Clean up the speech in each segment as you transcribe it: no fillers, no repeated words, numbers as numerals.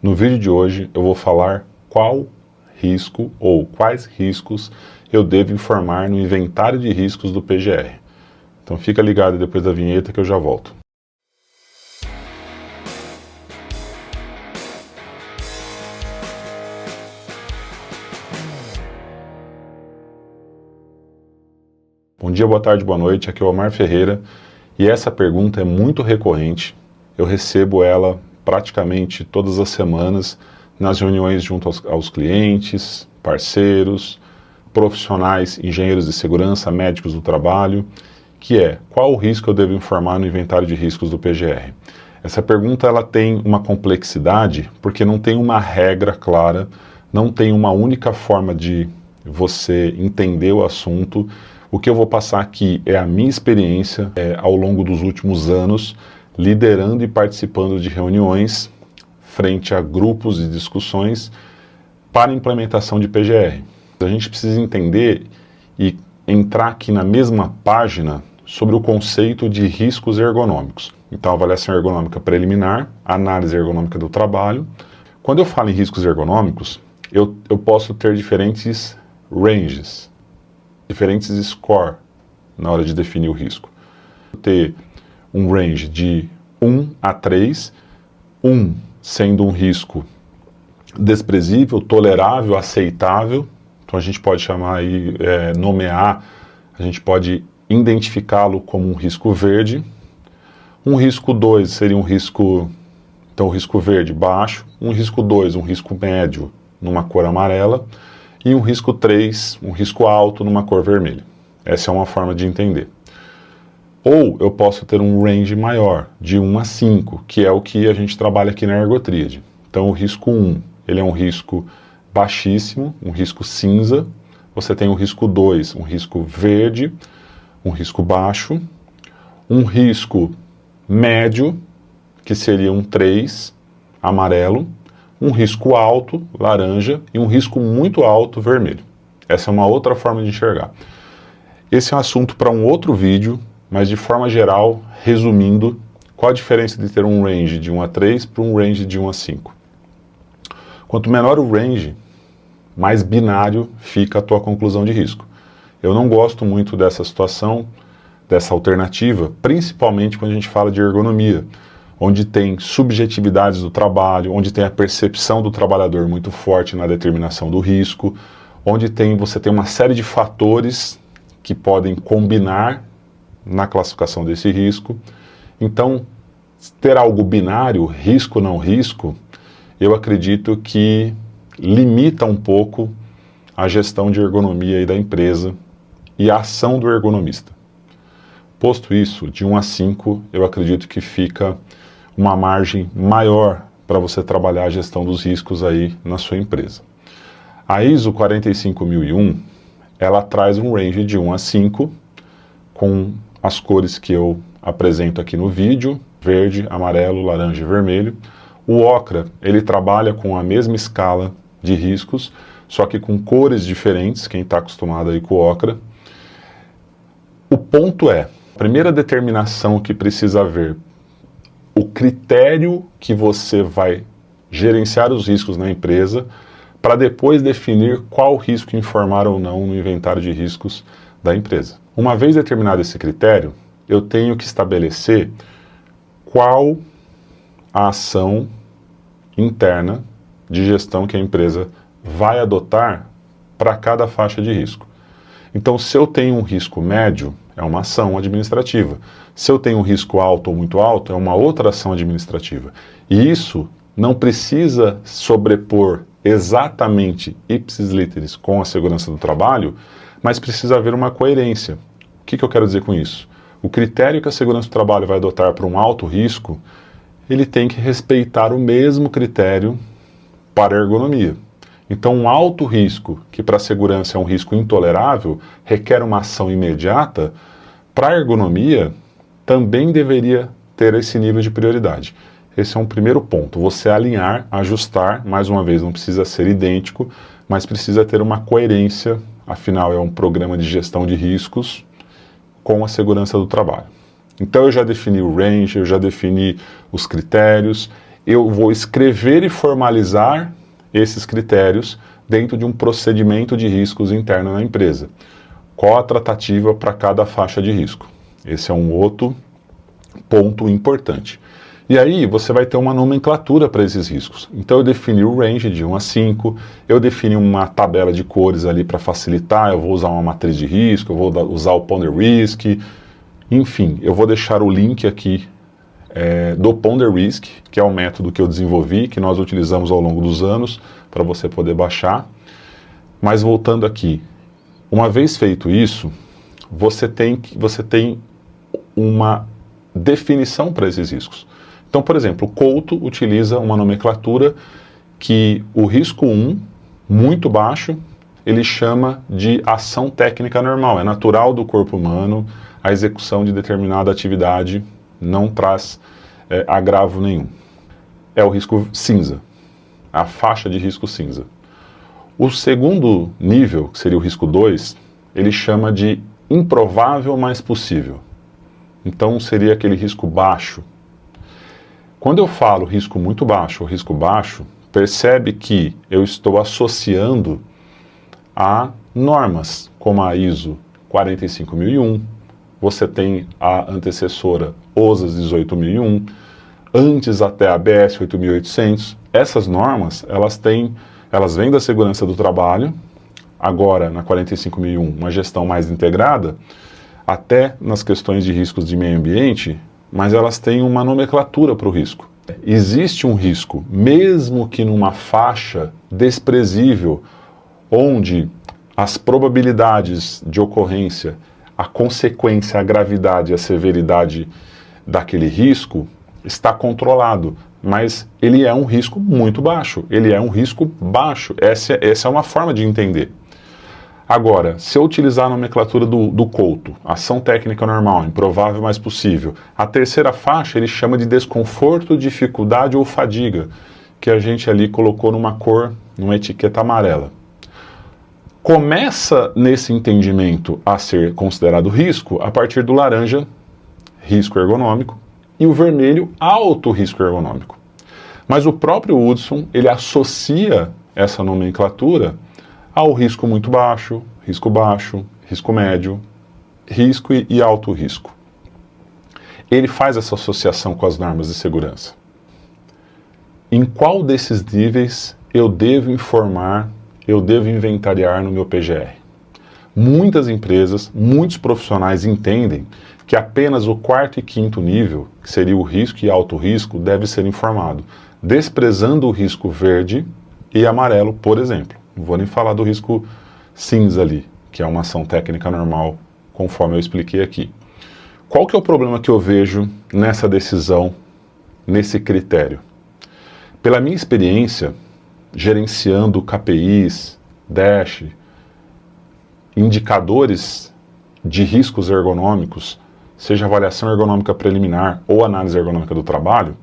No vídeo de hoje eu vou falar qual risco ou quais riscos eu devo informar no inventário de riscos do PGR. Então fica ligado depois da vinheta que eu já volto. Bom dia, boa tarde, boa noite, aqui é o Omar Ferreira e essa pergunta é muito recorrente. Eu recebo ela praticamente todas as semanas nas reuniões junto aos clientes, parceiros, profissionais, engenheiros de segurança, médicos do trabalho, que é: qual o risco eu devo informar no inventário de riscos do PGR? Essa pergunta ela tem uma complexidade porque não tem uma regra clara, não tem uma única forma de você entender o assunto. O que eu vou passar aqui é a minha experiência ao longo dos últimos anos, liderando e participando de reuniões frente a grupos de discussões para implementação de PGR. A gente precisa entender e entrar aqui na mesma página sobre o conceito de riscos ergonômicos. Então, avaliação ergonômica preliminar, análise ergonômica do trabalho. Quando eu falo em riscos ergonômicos, eu posso ter diferentes ranges, diferentes score na hora de definir o risco. Ter um range de 1 a 3, 1 sendo um risco desprezível, tolerável, aceitável. Então a gente pode chamar aí, nomear, a gente pode identificá-lo como um risco verde. Um risco 2 seria um risco, então o risco verde baixo, um risco 2, um risco médio numa cor amarela, e um risco 3, um risco alto numa cor vermelha. Essa é uma forma de entender. Ou eu posso ter um range maior, de 1 a 5, que é o que a gente trabalha aqui na Ergotríade. Então o risco 1, ele é um risco baixíssimo, um risco cinza. Você tem o risco 2, um risco verde, um risco baixo. Um risco médio, que seria um 3, amarelo. Um risco alto, laranja, e um risco muito alto, vermelho. Essa é uma outra forma de enxergar. Esse é um assunto para um outro vídeo, mas de forma geral, resumindo, qual a diferença de ter um range de 1 a 3 para um range de 1 a 5? Quanto menor o range, mais binário fica a tua conclusão de risco. Eu não gosto muito dessa situação, dessa alternativa, principalmente quando a gente fala de ergonomia, onde tem subjetividades do trabalho, onde tem a percepção do trabalhador muito forte na determinação do risco, onde você tem uma série de fatores que podem combinar na classificação desse risco. Então, ter algo binário, risco não risco, eu acredito que limita um pouco a gestão de ergonomia aí da empresa e a ação do ergonomista. Posto isso, de 1 a 5, eu acredito que fica uma margem maior para você trabalhar a gestão dos riscos aí na sua empresa. A ISO 45001, ela traz um range de 1 a 5, com as cores que eu apresento aqui no vídeo, verde, amarelo, laranja e vermelho. O OCRA, ele trabalha com a mesma escala de riscos, só que com cores diferentes, quem está acostumado aí com o OCRA. O ponto é, a primeira determinação que precisa haver, o critério que você vai gerenciar os riscos na empresa, para depois definir qual risco informar ou não no inventário de riscos da empresa. Uma vez determinado esse critério, eu tenho que estabelecer qual a ação interna de gestão que a empresa vai adotar para cada faixa de risco. Então, se eu tenho um risco médio, é uma ação administrativa. Se eu tenho um risco alto ou muito alto, é uma outra ação administrativa. E isso não precisa sobrepor exatamente ipsis literis com a segurança do trabalho, mas precisa haver uma coerência. O que eu quero dizer com isso? O critério que a segurança do trabalho vai adotar para um alto risco, ele tem que respeitar o mesmo critério para a ergonomia. Então, um alto risco, que para a segurança é um risco intolerável, requer uma ação imediata, para a ergonomia também deveria ter esse nível de prioridade. Esse é um primeiro ponto, você alinhar, ajustar, mais uma vez, não precisa ser idêntico, mas precisa ter uma coerência, afinal é um programa de gestão de riscos com a segurança do trabalho. Então eu já defini o range, eu já defini os critérios, eu vou escrever e formalizar esses critérios dentro de um procedimento de riscos interno na empresa. Qual a tratativa para cada faixa de risco? Esse é um outro ponto importante. E aí você vai ter uma nomenclatura para esses riscos. Então eu defini o range de 1 a 5, eu defini uma tabela de cores ali para facilitar, eu vou usar uma matriz de risco, eu vou usar o Ponder Risk, enfim, eu vou deixar o link aqui do Ponder Risk, que é o método que eu desenvolvi, que nós utilizamos ao longo dos anos, para você poder baixar. Mas voltando aqui, uma vez feito isso, você tem uma definição para esses riscos. Então, por exemplo, o Couto utiliza uma nomenclatura que o risco 1, muito baixo, ele chama de ação técnica normal. É natural do corpo humano a execução de determinada atividade, não traz agravo nenhum. É o risco cinza, a faixa de risco cinza. O segundo nível, que seria o risco 2, ele chama de improvável, mas possível. Então seria aquele risco baixo. Quando eu falo risco muito baixo ou risco baixo, percebe que eu estou associando a normas, como a ISO 45001, você tem a antecessora OSAS 18001, antes até a ABS 8800. Essas normas, elas vêm da segurança do trabalho, agora na 45001, uma gestão mais integrada, até nas questões de riscos de meio ambiente, mas elas têm uma nomenclatura para o risco. Existe um risco, mesmo que numa faixa desprezível, onde as probabilidades de ocorrência, a consequência, a gravidade e a severidade daquele risco está controlado, mas ele é um risco muito baixo, ele é um risco baixo, essa é uma forma de entender. Agora, se eu utilizar a nomenclatura do Couto, ação técnica normal, improvável mais possível, a terceira faixa ele chama de desconforto, dificuldade ou fadiga, que a gente ali colocou numa cor, numa etiqueta amarela. Começa nesse entendimento a ser considerado risco a partir do laranja, risco ergonômico, e o vermelho, alto risco ergonômico. Mas o próprio Hudson, ele associa essa nomenclatura ao risco muito baixo, risco médio, risco e alto risco. Ele faz essa associação com as normas de segurança. Em qual desses níveis eu devo informar, eu devo inventariar no meu PGR? Muitas empresas, muitos profissionais entendem que apenas o 4º e 5º nível, que seria o risco e alto risco, deve ser informado, desprezando o risco verde e amarelo, por exemplo. Não vou nem falar do risco cinza ali, que é uma ação técnica normal, conforme eu expliquei aqui. Qual que é o problema que eu vejo nessa decisão, nesse critério? Pela minha experiência, gerenciando KPIs, DASH, indicadores de riscos ergonômicos, seja avaliação ergonômica preliminar ou análise ergonômica do trabalho,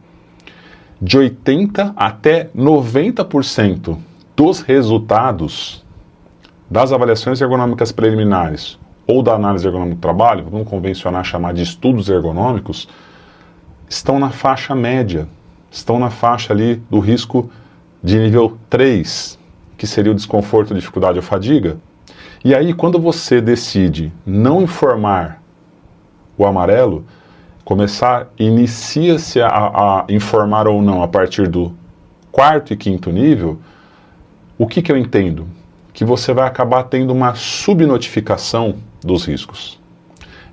de 80% até 90% dos resultados das avaliações ergonômicas preliminares ou da análise ergonômica do trabalho, vamos convencionar chamar de estudos ergonômicos, estão na faixa média, estão na faixa ali do risco de nível 3, que seria o desconforto, dificuldade ou fadiga. E aí, quando você decide não informar o amarelo, inicia-se a informar ou não a partir do 4º e 5º nível, o que eu entendo? Que você vai acabar tendo uma subnotificação dos riscos.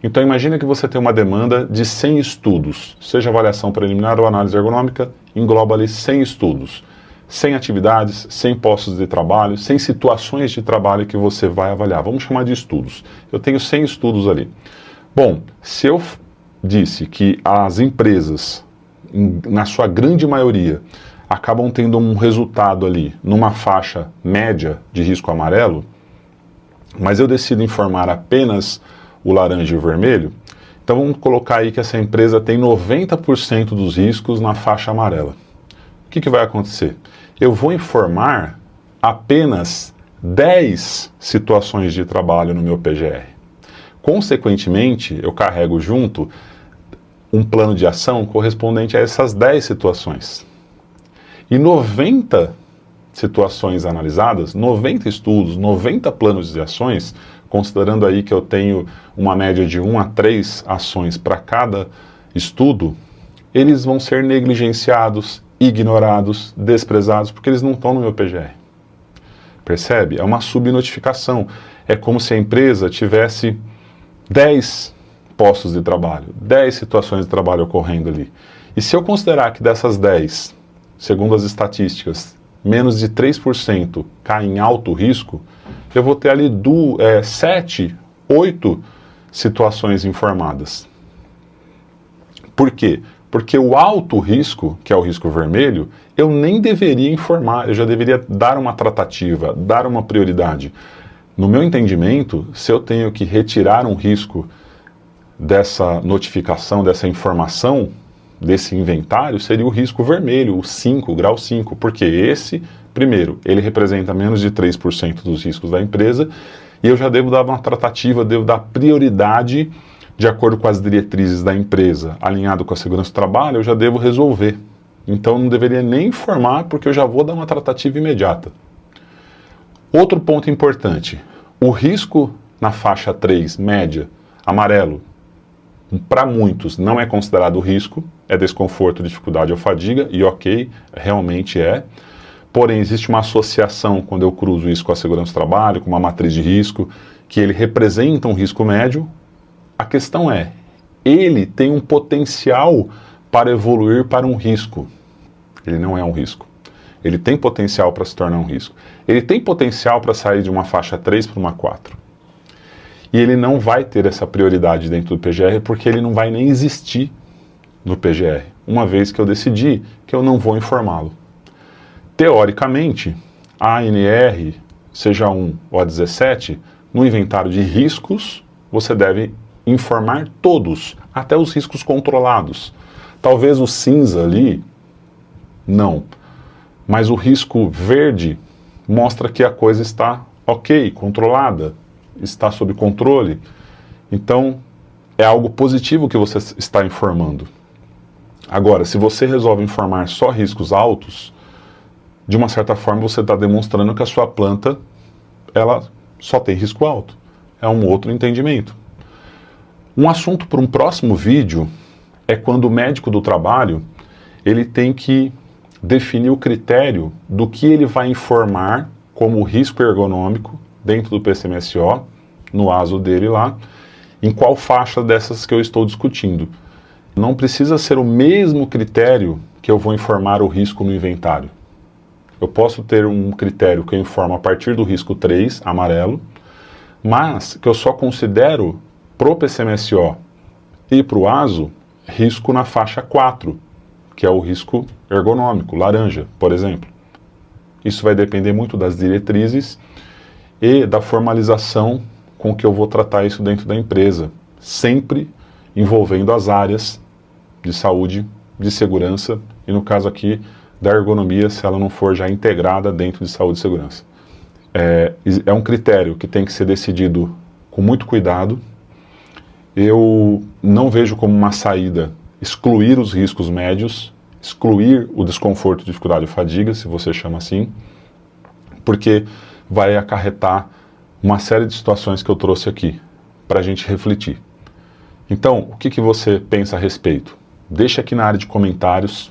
Então imagina que você tem uma demanda de 100 estudos, seja avaliação preliminar ou análise ergonômica, engloba ali 100 estudos, 100 atividades, 100 postos de trabalho, 100 situações de trabalho que você vai avaliar. Vamos chamar de estudos. Eu tenho 100 estudos ali. Bom, se eu disse que as empresas, na sua grande maioria, acabam tendo um resultado ali numa faixa média de risco amarelo, mas eu decido informar apenas o laranja e o vermelho, então vamos colocar aí que essa empresa tem 90% dos riscos na faixa amarela. O que vai acontecer? Eu vou informar apenas 10 situações de trabalho no meu PGR. Consequentemente, eu carrego junto um plano de ação correspondente a essas 10 situações. E 90 situações analisadas, 90 estudos, 90 planos de ações, considerando aí que eu tenho uma média de 1 a 3 ações para cada estudo, eles vão ser negligenciados, ignorados, desprezados, porque eles não estão no meu PGR. Percebe? É uma subnotificação. É como se a empresa tivesse 10 postos de trabalho, 10 situações de trabalho ocorrendo ali. E se eu considerar que dessas 10, segundo as estatísticas, menos de 3% caem em alto risco, eu vou ter ali 7, 8 situações informadas. Por quê? Porque o alto risco, que é o risco vermelho, eu nem deveria informar, eu já deveria dar uma tratativa, dar uma prioridade. No meu entendimento, se eu tenho que retirar um risco dessa notificação, dessa informação, desse inventário, seria o risco vermelho, o 5, grau 5, porque esse, primeiro, ele representa menos de 3% dos riscos da empresa, e eu já devo dar uma tratativa, devo dar prioridade de acordo com as diretrizes da empresa, alinhado com a segurança do trabalho, eu já devo resolver. Então não deveria nem informar, porque eu já vou dar uma tratativa imediata. Outro ponto importante, o risco na faixa 3, média, amarelo, para muitos não é considerado risco, é desconforto, dificuldade ou fadiga, e ok, realmente é. Porém, existe uma associação, quando eu cruzo isso com a segurança do trabalho, com uma matriz de risco, que ele representa um risco médio. A questão é, ele tem um potencial para evoluir para um risco. Ele não é um risco. Ele tem potencial para se tornar um risco. Ele tem potencial para sair de uma faixa 3 para uma 4. E ele não vai ter essa prioridade dentro do PGR porque ele não vai nem existir no PGR, uma vez que eu decidi que eu não vou informá-lo. Teoricamente, a ANR, seja 1 ou a 17, no inventário de riscos, você deve informar todos, até os riscos controlados. Talvez o cinza ali, não. Mas o risco verde mostra que a coisa está ok, controlada, está sob controle. Então, é algo positivo que você está informando. Agora, se você resolve informar só riscos altos, de uma certa forma você está demonstrando que a sua planta, ela só tem risco alto. É um outro entendimento. Um assunto para um próximo vídeo é quando o médico do trabalho, ele tem que definir o critério do que ele vai informar como risco ergonômico dentro do PCMSO, no ASO dele lá, em qual faixa dessas que eu estou discutindo. Não precisa ser o mesmo critério que eu vou informar o risco no inventário. Eu posso ter um critério que eu informo a partir do risco 3, amarelo, mas que eu só considero pro PCMSO e pro ASO risco na faixa 4, que é o risco ergonômico, laranja, por exemplo. Isso vai depender muito das diretrizes e da formalização com que eu vou tratar isso dentro da empresa, sempre envolvendo as áreas de saúde, de segurança e, no caso aqui, da ergonomia, se ela não for já integrada dentro de saúde e segurança. É um critério que tem que ser decidido com muito cuidado. Eu não vejo como uma saída excluir os riscos médios, excluir o desconforto, dificuldade e fadiga, se você chama assim, porque vai acarretar uma série de situações que eu trouxe aqui para a gente refletir. Então, o que você pensa a respeito? Deixa aqui na área de comentários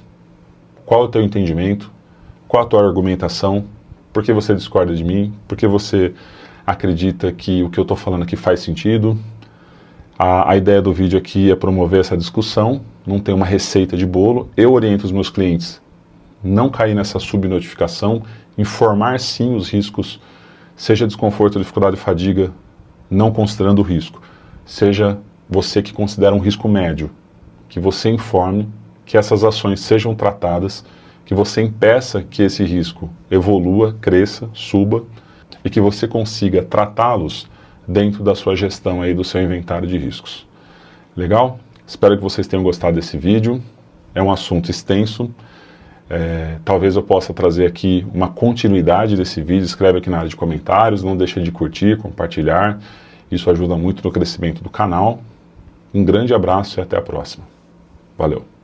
qual é o teu entendimento, qual a tua argumentação, por que você discorda de mim, por que você acredita que o que eu estou falando aqui faz sentido. A ideia do vídeo aqui é promover essa discussão, não tem uma receita de bolo. Eu oriento os meus clientes não cair nessa subnotificação, informar sim os riscos, seja desconforto, dificuldade e fadiga, não considerando o risco. Seja você que considera um risco médio, que você informe que essas ações sejam tratadas, que você impeça que esse risco evolua, cresça, suba e que você consiga tratá-los dentro da sua gestão aí do seu inventário de riscos. Legal? Espero que vocês tenham gostado desse vídeo. É um assunto extenso. Talvez eu possa trazer aqui uma continuidade desse vídeo. Escreve aqui na área de comentários. Não deixe de curtir, compartilhar. Isso ajuda muito no crescimento do canal. Um grande abraço e até a próxima. Valeu!